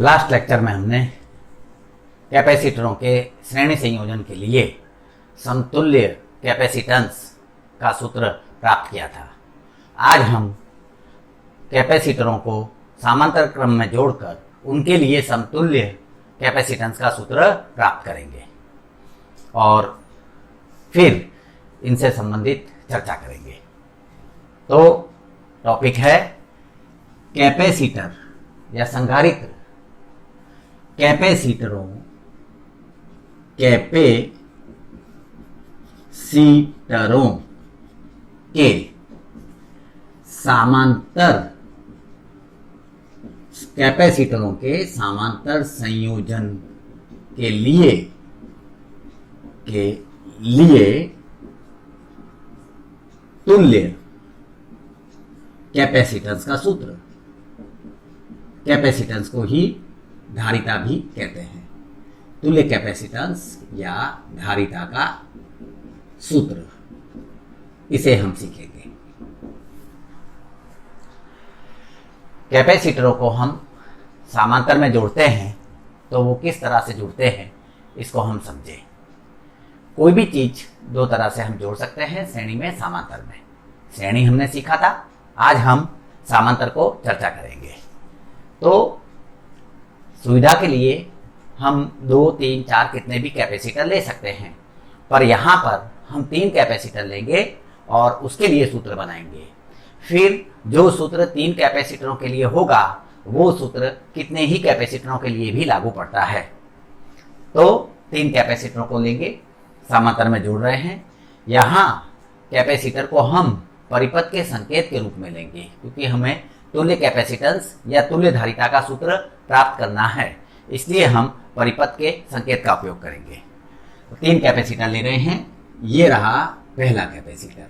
Last lecture में हमने कैपेसिटरों के श्रेणी संयोजन के लिए समतुल्य कैपेसिटेंस का सूत्र प्राप्त किया था। आज हम कैपेसिटरों को समांतर क्रम में जोड़कर उनके लिए समतुल्य कैपेसिटेंस का सूत्र प्राप्त करेंगे और फिर इनसे संबंधित चर्चा करेंगे। तो टॉपिक है कैपेसिटर या संधारित्र। कैपेसिटरों के समांतर संयोजन के लिए तुल्य कैपेसिटेंस का सूत्र। कैपेसिटेंस को ही धारिता भी कहते हैं। तुल्य कैपेसिटेंस या धारिता का सूत्र, इसे हम सीखेंगे। कैपेसिटरों को हम समांतर में जोड़ते हैं तो वो किस तरह से जुड़ते हैं इसको हम समझें। कोई भी चीज दो तरह से हम जोड़ सकते हैं, श्रेणी में, समांतर में। श्रेणी हमने सीखा था, आज हम समांतर को चर्चा करेंगे। तो सुविधा के लिए हम 2, 3, 4 कितने भी कैपेसिटर ले सकते हैं, पर यहाँ पर हम 3 कैपेसिटर लेंगे और उसके लिए सूत्र बनाएंगे। फिर जो सूत्र 3 कैपेसिटरों के लिए होगा वो सूत्र कितने ही कैपेसिटरों के लिए भी लागू पड़ता है। तो 3 कैपेसिटरों को लेंगे, समांतर में जोड़ रहे हैं। यहाँ कैपेसिटर को हम परिपथ के संकेत के रूप में लेंगे, क्योंकि हमें तुल्य कैपेसिटेंस या तुल्य धारिता का सूत्र प्राप्त करना है, इसलिए हम परिपथ के संकेत का उपयोग करेंगे। 3 कैपेसिटर ले रहे हैं। ये रहा पहला कैपेसिटर,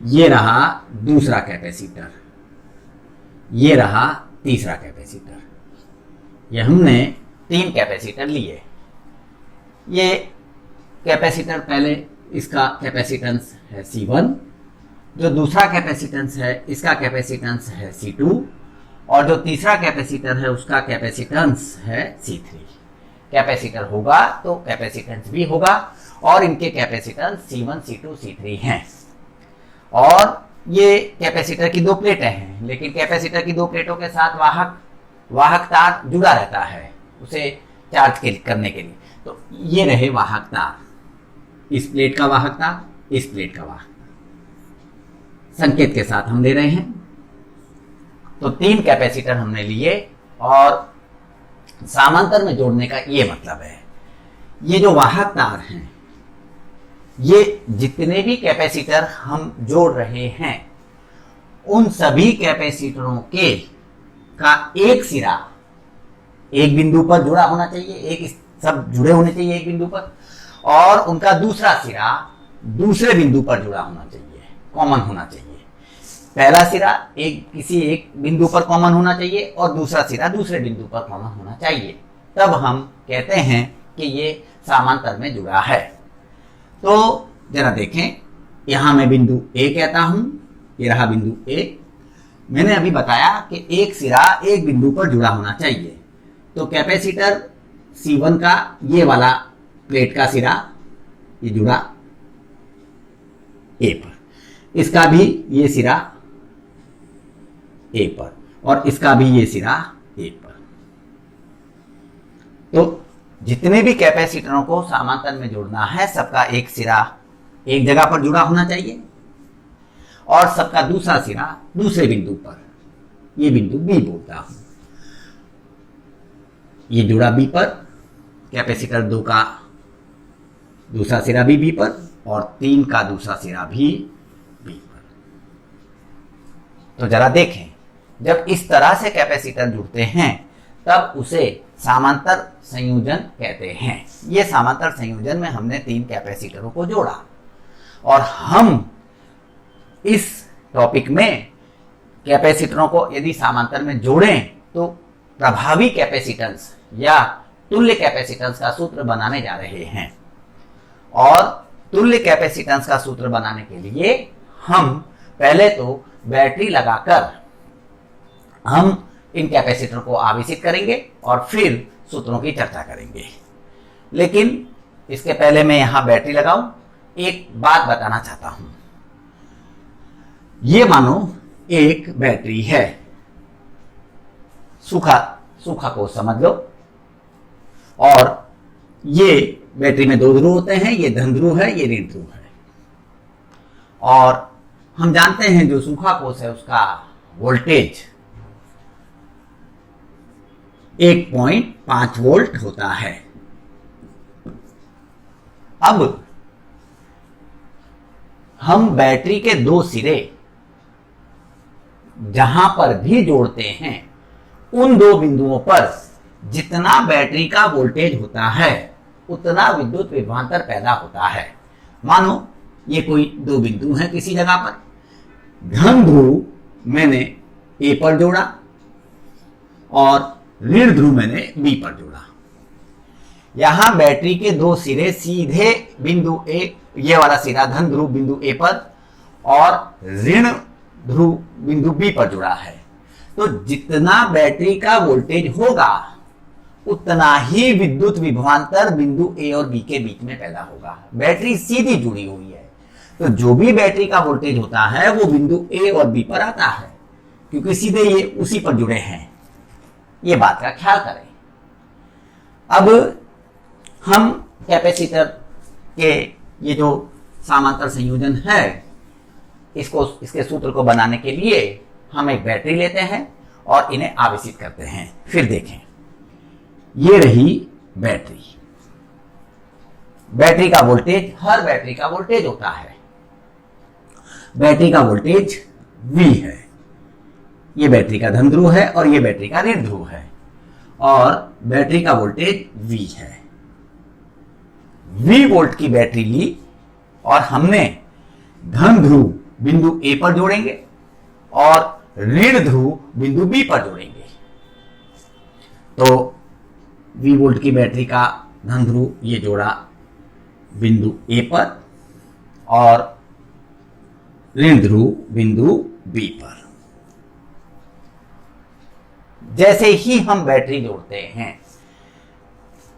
ये रहा दूसरा कैपेसिटर, ये रहा तीसरा कैपेसिटर। ये हमने 3 कैपेसिटर लिए। ये कैपेसिटर, पहले इसका कैपेसिटेंस है C1, जो दूसरा कैपेसिटेंस है इसका कैपेसिटेंस है C2, और जो तीसरा कैपेसिटर है उसका कैपेसिटेंस है C3। कैपेसिटर होगा तो कैपेसिटेंस भी होगा, और इनके कैपेसिटेंस C1, C2, C3 हैं। और ये कैपेसिटर की 2 प्लेटें हैं, लेकिन कैपेसिटर की 2 प्लेटों के साथ वाहक तार जुड़ा रहता है उसे चार्ज करने के लिए। तो ये रहे वाहक तार, इस प्लेट का वाहक तार, इस प्लेट का वाहक तार, संकेत के साथ हम ले रहे हैं। तो 3 कैपेसिटर हमने लिए, और समांतर में जोड़ने का ये मतलब है, ये जो वाहक तार हैं, ये जितने भी कैपेसिटर हम जोड़ रहे हैं उन सभी कैपेसिटरों का एक सिरा एक बिंदु पर जुड़ा होना चाहिए, सब जुड़े होने चाहिए एक बिंदु पर, और उनका दूसरा सिरा दूसरे बिंदु पर जुड़ा होना चाहिए, कॉमन होना चाहिए। पहला सिरा किसी एक बिंदु पर कॉमन होना चाहिए और दूसरा सिरा दूसरे बिंदु पर कॉमन होना चाहिए, तब हम कहते हैं कि ये समांतर में जुड़ा है। तो जरा देखें, यहां मैं बिंदु A कहता हूं, ये रहा बिंदु A। मैंने अभी बताया कि एक सिरा एक बिंदु पर जुड़ा होना चाहिए। तो कैपेसिटर C1 का ये वाला प्लेट का सिरा ये जुड़ा A पर, इसका भी ये सिरा A पर, और इसका भी ये सिरा A पर। तो जितने भी कैपेसिटरों को समांतर में जोड़ना है, सबका एक सिरा एक जगह पर जुड़ा होना चाहिए और सबका दूसरा सिरा दूसरे बिंदु पर, ये बिंदु B बोलता हूं। ये जुड़ा B पर, कैपेसिटर 2 का दूसरा सिरा भी B पर, और 3 का दूसरा सिरा भी B पर। तो जरा देखें, जब इस तरह से कैपेसिटर जुड़ते हैं तब उसे समांतर संयोजन कहते हैं। ये समांतर संयोजन में हमने 3 कैपेसिटरों को जोड़ा, और हम इस टॉपिक में कैपेसिटरों को यदि समांतर में जोड़ें तो प्रभावी कैपेसिटेंस या तुल्य कैपेसिटेंस का सूत्र बनाने जा रहे हैं। और तुल्य कैपेसिटेंस का सूत्र बनाने के लिए हम पहले तो बैटरी लगाकर हम इन कैपेसिटर को आवेशित करेंगे और फिर सूत्रों की चर्चा करेंगे। लेकिन इसके पहले मैं यहां बैटरी लगाऊं, एक बात बताना चाहता हूं। ये मानो एक बैटरी है, सूखा को समझ लो, और ये बैटरी में 2 ध्रुव होते हैं, ये धन ध्रुव है, ये ऋण ध्रुव है। और हम जानते हैं जो सूखा कोष है उसका वोल्टेज 1.5 वोल्ट होता है। अब हम बैटरी के 2 सिरे जहां पर भी जोड़ते हैं, उन 2 बिंदुओं पर जितना बैटरी का वोल्टेज होता है उतना विद्युत विभवांतर पैदा होता है। मानो ये कोई 2 बिंदु हैं किसी जगह पर, धन ध्रुव मैंने ए पर जोड़ा और ऋण ध्रुव मैंने बी पर जोड़ा। यहां बैटरी के 2 सिरे सीधे बिंदु ए, ये वाला सिरा धन ध्रुव बिंदु ए पर और ऋण ध्रुव बिंदु बी पर जुड़ा है। तो जितना बैटरी का वोल्टेज होगा उतना ही विद्युत विभवांतर बिंदु ए और बी के बीच में पैदा होगा। बैटरी सीधी जुड़ी हुई है, तो जो भी बैटरी का वोल्टेज होता है वो बिंदु ए और बी पर आता है, क्योंकि सीधे ये उसी पर जुड़े हैं। ये बात का ख्याल करें। अब हम कैपेसिटर के ये जो समांतर संयोजन है, इसके सूत्र को बनाने के लिए हम एक बैटरी लेते हैं और इन्हें आवेशित करते हैं। फिर देखें, ये रही बैटरी। बैटरी का वोल्टेज, हर बैटरी का वोल्टेज होता है। बैटरी का वोल्टेज V है, ये बैटरी का धन ध्रुव है और ये बैटरी का ऋण ध्रुव है, और बैटरी का वोल्टेज V है। V वोल्ट की बैटरी ली और हमने धन ध्रुव बिंदु A पर जोड़ेंगे और ऋण ध्रुव बिंदु B पर जोड़ेंगे। तो V वोल्ट की बैटरी का धन ध्रुव ये जोड़ा बिंदु A पर और ऋण ध्रुव बिंदु B पर। जैसे ही हम बैटरी जोड़ते हैं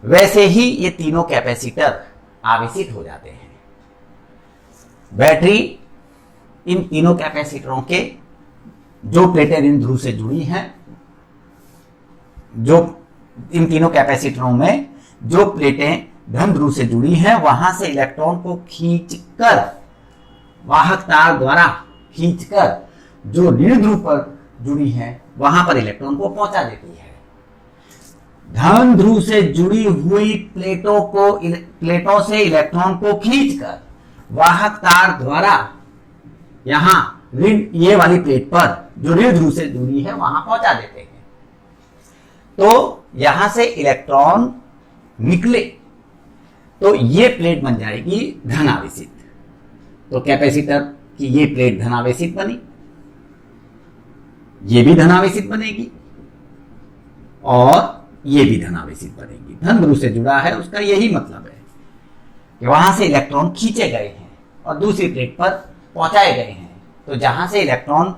वैसे ही ये तीनों कैपेसिटर आवेशित हो जाते हैं। बैटरी इन तीनों कैपेसिटरों के जो प्लेटें ऋण ध्रुव से जुड़ी हैं, जो इन तीनों कैपेसिटरों में जो प्लेटें धन ध्रुव से जुड़ी हैं, वहां से इलेक्ट्रॉन को खींचकर, वाहक तार द्वारा खींचकर जो ऋण ध्रुव पर जुड़ी हैं वहां पर इलेक्ट्रॉन को पहुंचा देती है। धन ध्रुव से जुड़ी हुई प्लेटों से इलेक्ट्रॉन को खींचकर वाहक तार द्वारा यहां ये वाली प्लेट पर जो ऋण ध्रुव से जुड़ी है वहां पहुंचा देते हैं। तो यहां से इलेक्ट्रॉन निकले तो ये प्लेट बन जाएगी धनावेशित। तो कैपेसिटर की ये प्लेट धनावेशित बनी, ये भी धनावेशित बनेगी और ये भी धनावेशित बनेगी। धन ध्रुव से जुड़ा है उसका यही मतलब है कि वहां से इलेक्ट्रॉन खींचे गए हैं और दूसरी प्लेट पर पहुंचाए गए हैं। तो जहां से इलेक्ट्रॉन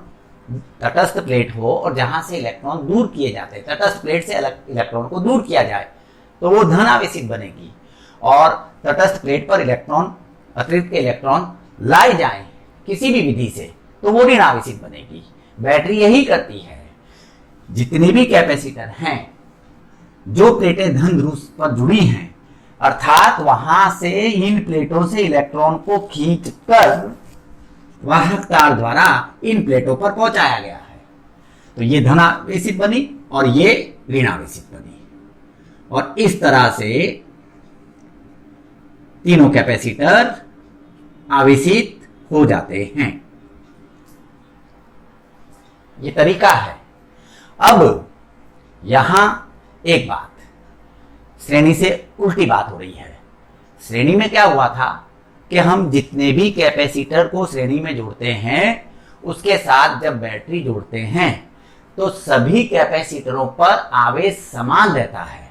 तटस्थ प्लेट हो और जहां से इलेक्ट्रॉन दूर किए जाते हैं, तटस्थ प्लेट से इलेक्ट्रॉन को दूर किया जाए तो वो धनावेशित बनेगी, और तटस्थ प्लेट पर इलेक्ट्रॉन, अतिरिक्त के इलेक्ट्रॉन लाए जाएं किसी भी विधि से तो वो ऋणावेशित बनेगी। बैटरी यही करती है। जितने भी कैपेसिटर हैं, जो प्लेटें धन ध्रुव पर जुड़ी हैं, अर्थात वहां से इन प्लेटों से इलेक्ट्रॉन को खींचकर वाहक तार द्वारा इन प्लेटों पर पहुंचाया गया है, तो ये धनावेशित बनी और ये ऋणावेशित बनी, और इस तरह से तीनों कैपेसिटर आवेशित हो जाते हैं। ये तरीका है। अब यहां एक बात, श्रेणी से उल्टी बात हो रही है। श्रेणी में क्या हुआ था कि हम जितने भी कैपेसिटर को श्रेणी में जोड़ते हैं उसके साथ जब बैटरी जोड़ते हैं तो सभी कैपेसिटरों पर आवेश समान रहता है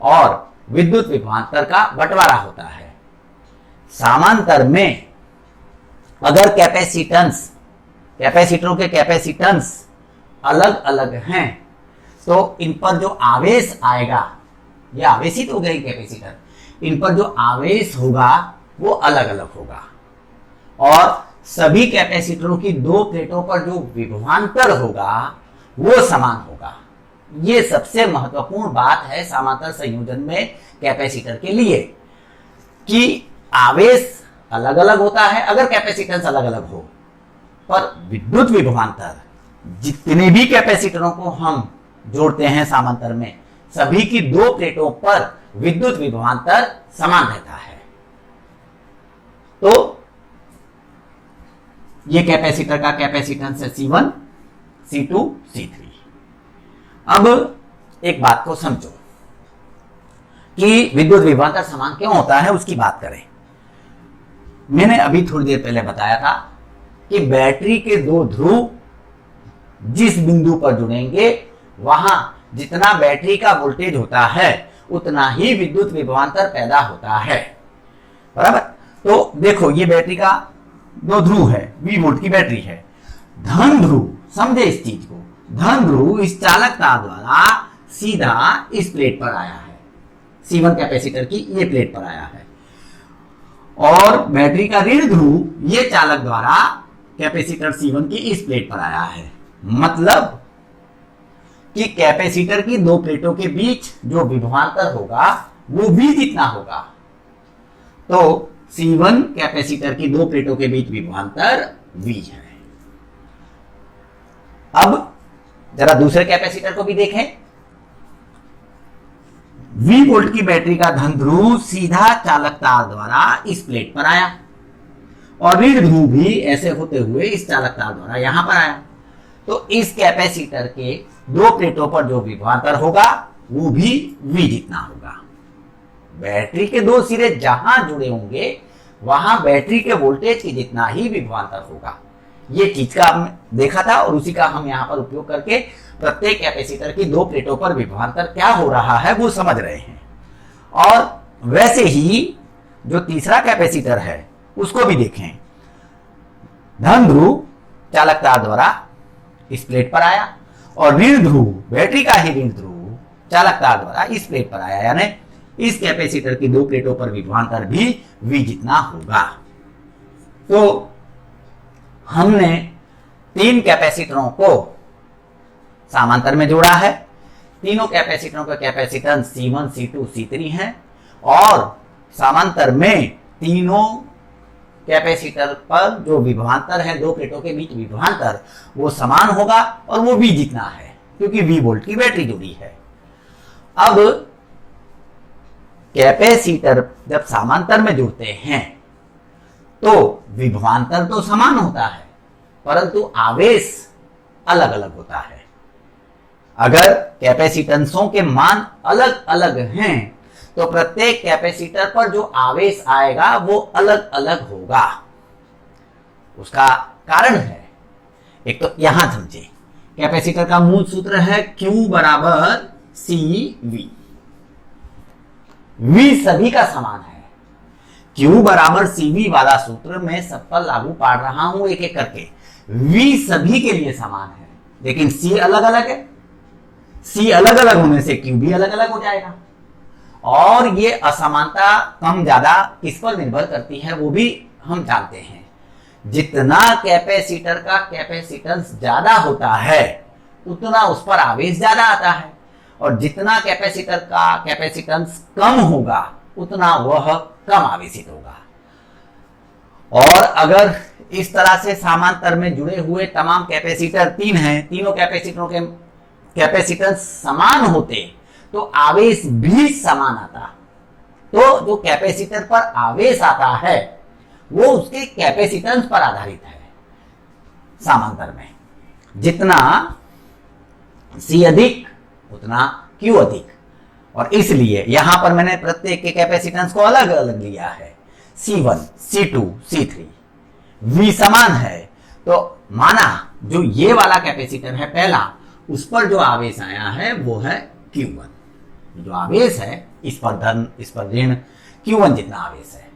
और विद्युत विभवांतर का बंटवारा होता है। समांतर में अगर कैपेसिटरों के कैपेसिटेंस अलग अलग हैं तो इन पर जो आवेश आएगा, ये आवेशित हो गई कैपेसिटर, इन पर जो आवेश होगा वो अलग अलग होगा। और सभी कैपेसिटरों की दो प्लेटों पर जो विभवांतर होगा वो समान होगा। ये सबसे महत्वपूर्ण बात है समांतर संयोजन में कैपेसिटर के लिए, कि आवेश अलग अलग होता है अगर कैपेसिटेंस अलग अलग हो, पर विद्युत विभवांतर जितने भी कैपेसिटरों को हम जोड़ते हैं समांतर में, सभी की दो प्लेटों पर विद्युत विभवांतर समान रहता है। तो ये कैपेसिटर का कैपेसिटेंस है C1, C2, C3। अब एक बात को समझो कि विद्युत विभवांतर समान क्यों होता है, उसकी बात करें। मैंने अभी थोड़ी देर पहले बताया था कि बैटरी के दो ध्रुव जिस बिंदु पर जुड़ेंगे वहां जितना बैटरी का वोल्टेज होता है उतना ही विद्युत विभवांतर पैदा होता है, बराबर। तो देखो ये बैटरी का दो ध्रुव है, 20 वोल्ट की बैटरी है। धन ध्रुव, समझे इस चीज को, धन ध्रुव इस चालकता द्वारा सीधा इस प्लेट पर आया है, C1 कैपेसिटर की ये प्लेट पर आया है। और बैटरी का ऋण ध्रुव ये चालक द्वारा कैपेसिटर C1 की इस प्लेट पर आया है। मतलब कि कैपेसिटर की दो प्लेटों के बीच जो विभवांतर होगा वो भी जितना होगा। तो C1 कैपेसिटर की दो प्लेटों के बीच विभवांतर V है। अब जरा दूसरे कैपेसिटर को भी देखें। 20 वोल्ट की बैटरी का धन ध्रुव सीधा चालक तार द्वारा इस प्लेट पर आया और ऋण ध्रुव भी ऐसे होते हुए इस चालक तार द्वारा यहां पर आया। तो इस कैपेसिटर के दो प्लेटों पर जो विभवांतर होगा वो भी V जितना होगा। बैटरी के दो सिरे जहां जुड़े होंगे वहां बैटरी के वोल्टेज की जितना ही विभवांतर होगा। ये चीज का हमने देखा था और उसी का हम यहां पर उपयोग करके प्रत्येक कैपेसिटर की दो प्लेटों पर विभवांतर क्या हो रहा है वो समझ रहे हैं। और वैसे ही जो तीसरा कैपेसिटर है उसको भी देखें। धन ध्रुव चालक तार द्वारा इस प्लेट पर आया और ऋण ध्रुव, बैटरी का ही ऋण ध्रुव चालक तार द्वारा इस प्लेट पर आया, यानी इस कैपेसिटर की दो प्लेटों पर विभवांतर भी V जितना होगा। तो हमने तीन कैपेसिटरों को समांतर में जोड़ा है। तीनों कैपेसिटरों का कैपेसिटेंस C1, C2, C3 है और समांतर में तीनों कैपेसिटर पर जो विभवांतर है, दो प्लेटों के बीच विभवांतर, वो समान होगा और वो V जितना है क्योंकि 20 वोल्ट की बैटरी जुड़ी है। अब कैपेसिटर जब समांतर में जुड़ते हैं तो विभवांतर तो समान होता है परंतु आवेश अलग अलग होता है। अगर कैपेसिटेंसों के मान अलग अलग हैं तो प्रत्येक कैपेसिटर पर जो आवेश आएगा वो अलग अलग होगा। उसका कारण है, एक तो यहां समझे, कैपेसिटर का मूल सूत्र है Q बराबर CV। V सभी का समान है। Q बराबर CV वाला सूत्र मैं सब पर लागू पाड़ रहा हूं एक एक करके। V सभी के लिए समान है लेकिन C अलग अलग है। C अलग अलग होने से Q भी अलग अलग हो जाएगा। और ये असमानता कम ज्यादा किस पर निर्भर करती है वो भी हम जानते हैं। जितना कैपेसिटर का कैपेसिटेंस ज्यादा होता है उतना उस पर आवेश ज्यादा आता है और जितना कैपेसिटर का कैपेसिटेंस कम होगा उतना वह कम आवेशित होगा। और अगर इस तरह से समांतर में जुड़े हुए तमाम कैपेसिटर तीन हैं, तीनों कैपेसिटरों के कैपेसिटेंस समान होते तो आवेश भी समान आता। तो जो कैपेसिटर पर आवेश आता है वो उसके कैपेसिटेंस पर आधारित है। समांतर में जितना C अधिक उतना Q अधिक, और इसलिए यहां पर मैंने प्रत्येक के कैपेसिटेंस को अलग अलग लिया है। C1, C2, C3 V समान है तो माना जो ये वाला कैपेसिटर है पहला, उस पर जो आवेश आया है वो है Q1। जो आवेश है इस पर धन इस पर ऋण, Q1 जितना आवेश है।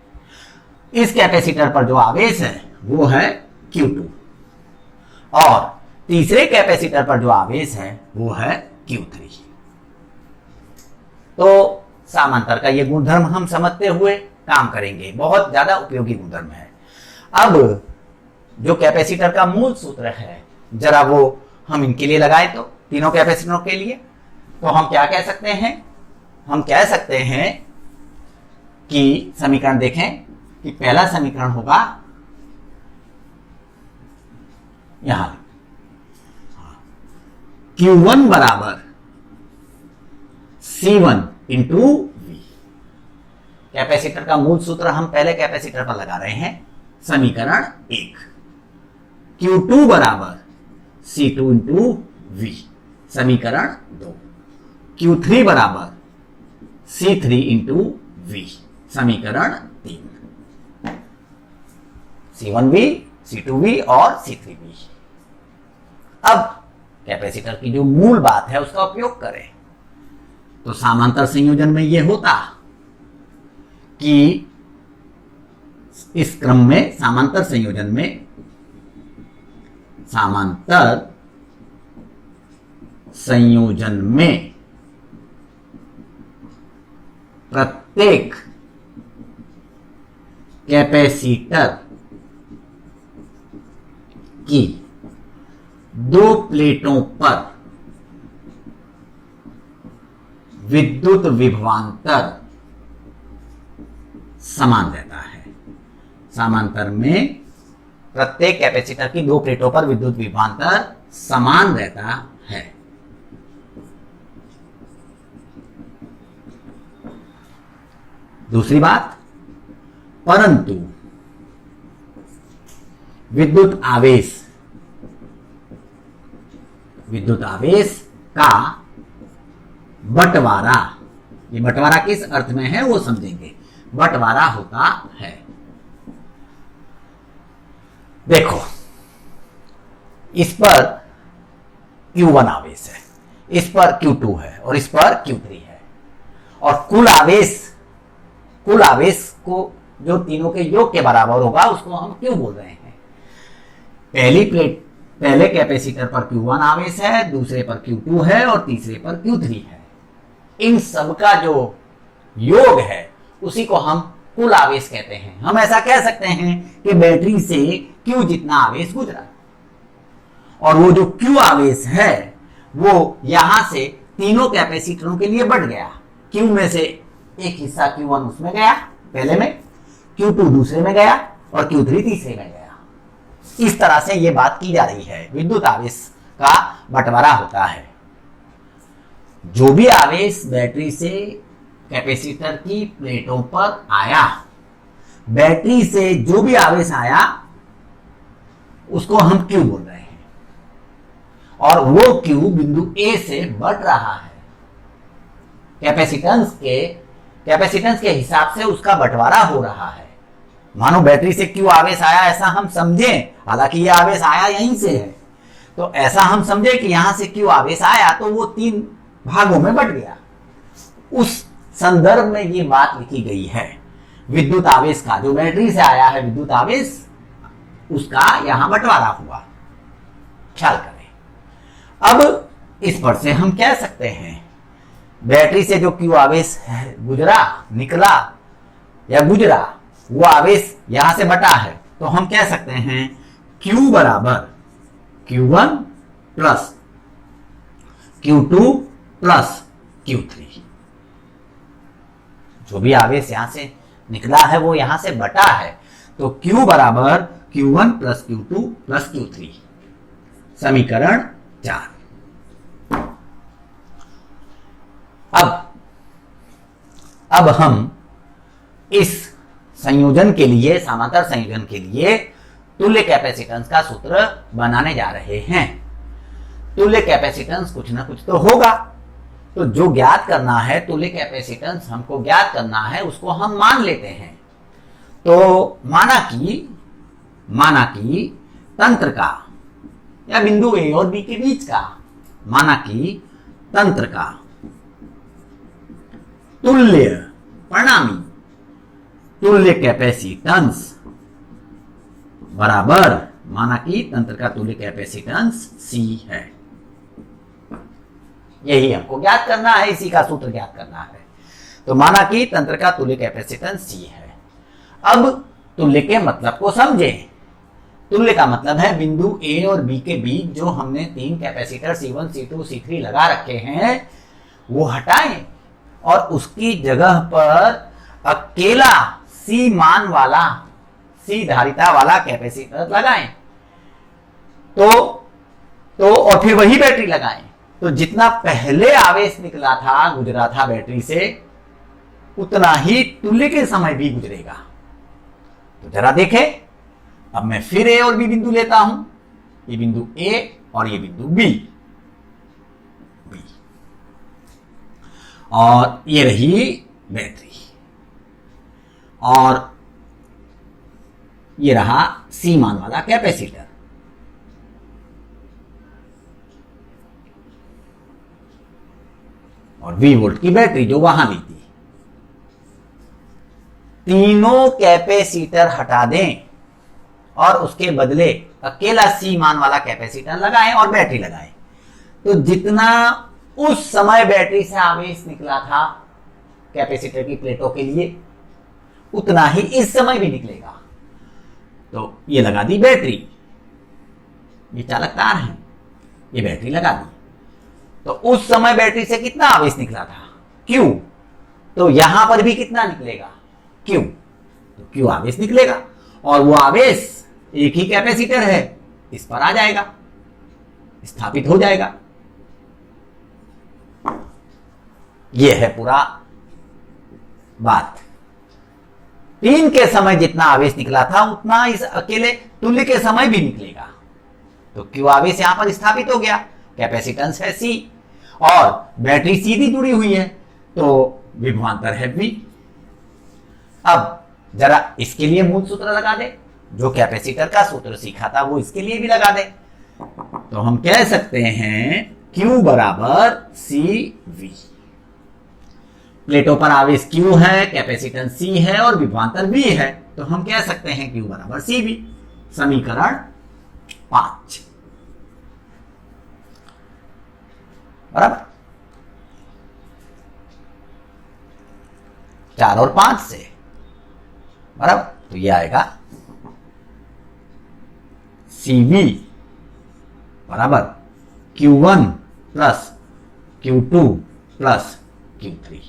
इस कैपेसिटर पर जो आवेश है वो है Q2 और तीसरे कैपेसिटर पर जो आवेश है वो है Q3। तो समांतर का ये गुणधर्म हम समझते हुए काम करेंगे, बहुत ज्यादा उपयोगी गुणधर्म है। अब जो कैपेसिटर का मूल सूत्र है जरा वो हम इनके लिए लगाए, तो तीनों कैपेसिटरों के लिए तो हम क्या कह सकते हैं, हम कह सकते हैं कि समीकरण देखें कि पहला समीकरण होगा यहां Q1 बराबर C1 इंटू V। कैपेसिटर का मूल सूत्र हम पहले कैपेसिटर पर लगा रहे हैं, समीकरण 1। Q2 बराबर C2 इंटू V, समीकरण 2। Q3 बराबर C3 इंटू V, समीकरण 3। C1V, C2V और C3V। अब कैपेसिटर की जो मूल बात है उसका उपयोग करें तो समांतर संयोजन में यह होता कि इस क्रम में समांतर संयोजन में प्रत्येक कैपेसिटर की दो प्लेटों पर विद्युत विभवांतर समान रहता है। समांतर में प्रत्येक कैपेसिटर की दो प्लेटों पर विद्युत विभवांतर समान रहता है। दूसरी बात, परंतु विद्युत आवेश का बंटवारा, ये बंटवारा किस अर्थ में है वो समझेंगे, बंटवारा होता है। देखो इस पर Q1 आवेश है, इस पर Q2 है और इस पर Q3 है, और कुल आवेश को जो तीनों के योग के बराबर होगा उसको हम Q बोल रहे हैं। पहले कैपेसिटर पर Q1 आवेश है, दूसरे पर Q2 है और तीसरे पर Q3 है। इन सब का जो योग है उसी को हम कुल आवेश कहते हैं। हम ऐसा कह सकते हैं कि बैटरी से Q जितना आवेश गुजरा और वो जो Q आवेश है वो यहां से तीनों कैपेसिटरों के लिए बढ़ गया। Q में से एक हिस्सा Q1 उसमें गया पहले में, Q2 दूसरे में गया और Q3 तीसरे में गया। इस तरह से ये बात की जा रही है, विद्युत आवेश का बंटवारा होता है। जो भी आवेश बैटरी से कैपेसिटर की प्लेटों पर आया, बैटरी से जो भी आवेश आया उसको हम Q बोल रहे हैं, और वो Q बिंदु A से बढ़ रहा है। कैपेसिटेंस के हिसाब से उसका बंटवारा हो रहा है। मानो बैटरी से Q आवेश आया ऐसा हम समझें, हालांकि ये आवेश आया यहीं से है, तो ऐसा हम समझे कि यहां से Q आवेश आया तो वो 3 भागों में बट गया। उस संदर्भ में ये बात लिखी गई है। विद्युत आवेश का जो बैटरी से आया है विद्युत आवेश, उसका यहां बंटवारा हुआ, ख्याल करें। अब इस पर से हम कह सकते हैं बैटरी से जो Q आवेश गुजरा, निकला या गुजरा, वो आवेश यहां से बटा है, तो हम कह सकते हैं Q बराबर Q1 plus Q2 plus Q3। जो भी आवेश यहां से निकला है वो यहां से बटा है, तो Q बराबर Q1 plus Q2 plus Q3, समीकरण 4। अब हम इस संयोजन के लिए, समांतर संयोजन के लिए तुल्य कैपेसिटेंस का सूत्र बनाने जा रहे हैं। तुल्य कैपेसिटेंस कुछ ना कुछ तो होगा, तो जो ज्ञात करना है, तुल्य कैपेसिटेंस हमको ज्ञात करना है, उसको हम मान लेते हैं। तो माना कि तंत्र का या बिंदु A और B के बीच का, माना कि तंत्र का तुल्य कैपेसिटेंस बराबर, माना कि तंत्र का तुल्य कैपेसिटेंस C है। यही हमको ज्ञात करना है, इसी का सूत्र ज्ञात करना है। तो माना कि तंत्र का तुल्य कैपेसिटेंस C है। अब तुल्य के मतलब को समझें। तुल्य का मतलब है बिंदु A और B के बीच जो हमने 3 कैपेसिटर C1, C2, C3 लगा रखे हैं वो हटाएं और उसकी जगह पर अकेला C मान वाला, C धारिता वाला कैपेसिटर लगाएं। तो और फिर वही बैटरी लगाएं। तो जितना पहले आवेश निकला था, गुजरा था बैटरी से, उतना ही तुल्य के समय भी गुजरेगा। तो जरा देखें, अब मैं फिर A और B बिंदु लेता हूं। ये बिंदु A और ये बिंदु B, और ये रही बैटरी, और ये रहा C मान वाला कैपेसिटर। और 20 वोल्ट की बैटरी जो वहां ली थी। तीनों कैपेसिटर हटा दें और उसके बदले अकेला C मान वाला कैपेसिटर लगाएं और बैटरी लगाएं। तो जितना उस समय बैटरी से आवेश निकला था कैपेसिटर की प्लेटों के लिए, उतना ही इस समय भी निकलेगा। तो ये लगा दी बैटरी, ये चालक तार है, ये बैटरी लगा दी। तो उस समय बैटरी से कितना आवेश निकला था? Q। तो यहां पर भी कितना निकलेगा? Q। तो Q आवेश निकलेगा, और वो आवेश एक ही कैपेसिटर है, इस पर आ जाएगा, स्थापित हो जाएगा। ये है पूरा बात। 3 के समय जितना आवेश निकला था उतना इस अकेले तुल्य के समय भी निकलेगा। तो Q आवेश यहां पर स्थापित हो गया, कैपेसिटेंस है C, और बैटरी सीधी जुड़ी हुई है, तो विभवांतर है V। अब जरा इसके लिए मूल सूत्र लगा दे, जो कैपेसिटर का सूत्र सीखा था वो इसके लिए भी लगा दे। तो हम कह सकते हैं Q बराबर CV। प्लेटों पर आवेश Q है, कैपेसिटेंस C है और विभवांतर V है, तो हम कह सकते हैं Q बराबर CV। समीकरण 5 बराबर 4 और 5 से बराबर। तो ये आएगा CV बराबर Q1 plus Q2 plus Q3।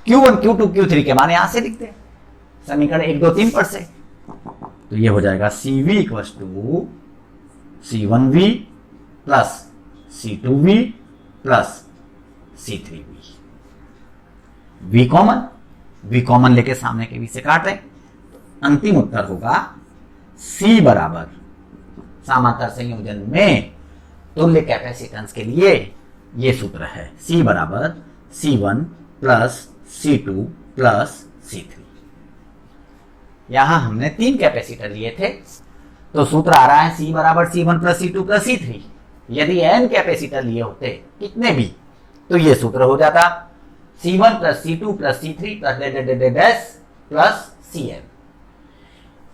Q1, Q2, Q3 के मान यहां से लिखते हैं समीकरण 1, 2, 3 पर से। तो ये हो जाएगा CV equals to C1V plus C2V plus C3V। V common लेके सामने के V से काट रहे, अंतिम उत्तर होगा C बराबर समांतर संयोजन में तुल्य कैपेसिटेंस के लिए ये सूत्र है, C बराबर C1 plus C2 plus C3। यहां हमने 3 कैपेसिटर लिए थे, तो सूत्र आ रहा है C बराबर C1 plus C2 plus C3। यदि n कैपेसिटर लिए होते कितने भी, तो ये सूत्र हो जाता C1 plus C2 plus C3 plus plus Cn।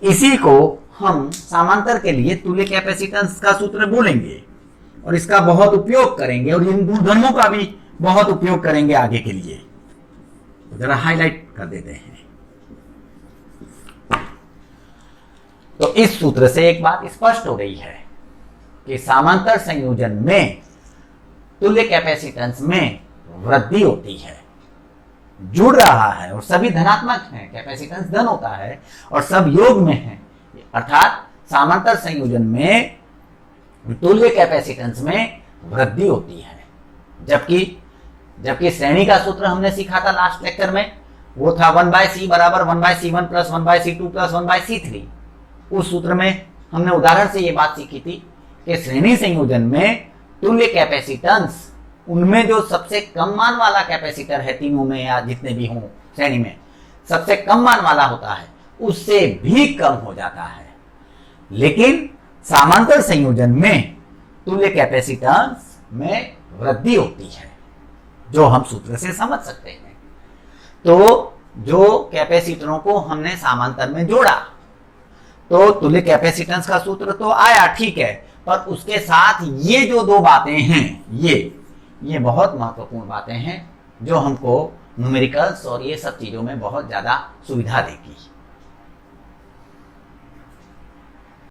इसी को हम समांतर के लिए तुल्य कैपेसिटेंस का सूत्र बोलेंगे और इसका बहुत उपयोग करेंगे, और इन गुणधर्मों का भी बहुत उपयोग करेंगे आगे के लिए। तो जरा हाईलाइट कर देते हैं। तो इस सूत्र से एक बात स्पष्ट हो रही है कि समांतर संयोजन में तुल्य कैपेसिटेंस में वृद्धि होती है, जुड़ रहा है, और सभी धनात्मक हैं, कैपेसिटेंस धन होता है और सब योग में है। अर्थात समांतर संयोजन में तुल्य कैपेसिटेंस में वृद्धि होती है। जबकि श्रेणी का सूत्र हमने सीखा था लास्ट लेक्चर में, वो था 1/C बराबर 1/C1 plus 1/C2 plus 1/C3। उस सूत्र में हमने उदाहरण से ये बात सीखी थी कि श्रेणी संयोजन में तुल्य कैपेसिटेंस, उनमें जो सबसे कम मान वाला कैपेसिटर है तीनों में या जितने भी हों श्रेणी में, सबसे कम मान वाला होता है, उससे भी कम हो जाता है। लेकिन समांतर संयोजन में तुल्य कैपेसिटेंस में वृद्धि होती है, जो हम सूत्र से समझ सकते हैं। तो जो कैपेसिटरों को हमने समांतर में जोड़ा, तो तुल्य कैपेसिटेंस का सूत्र तो आया, ठीक है, पर उसके साथ ये जो दो बातें हैं, ये बहुत महत्वपूर्ण बातें हैं जो हमको न्यूमेरिकल्स और ये सब चीजों में बहुत ज्यादा सुविधा देगी।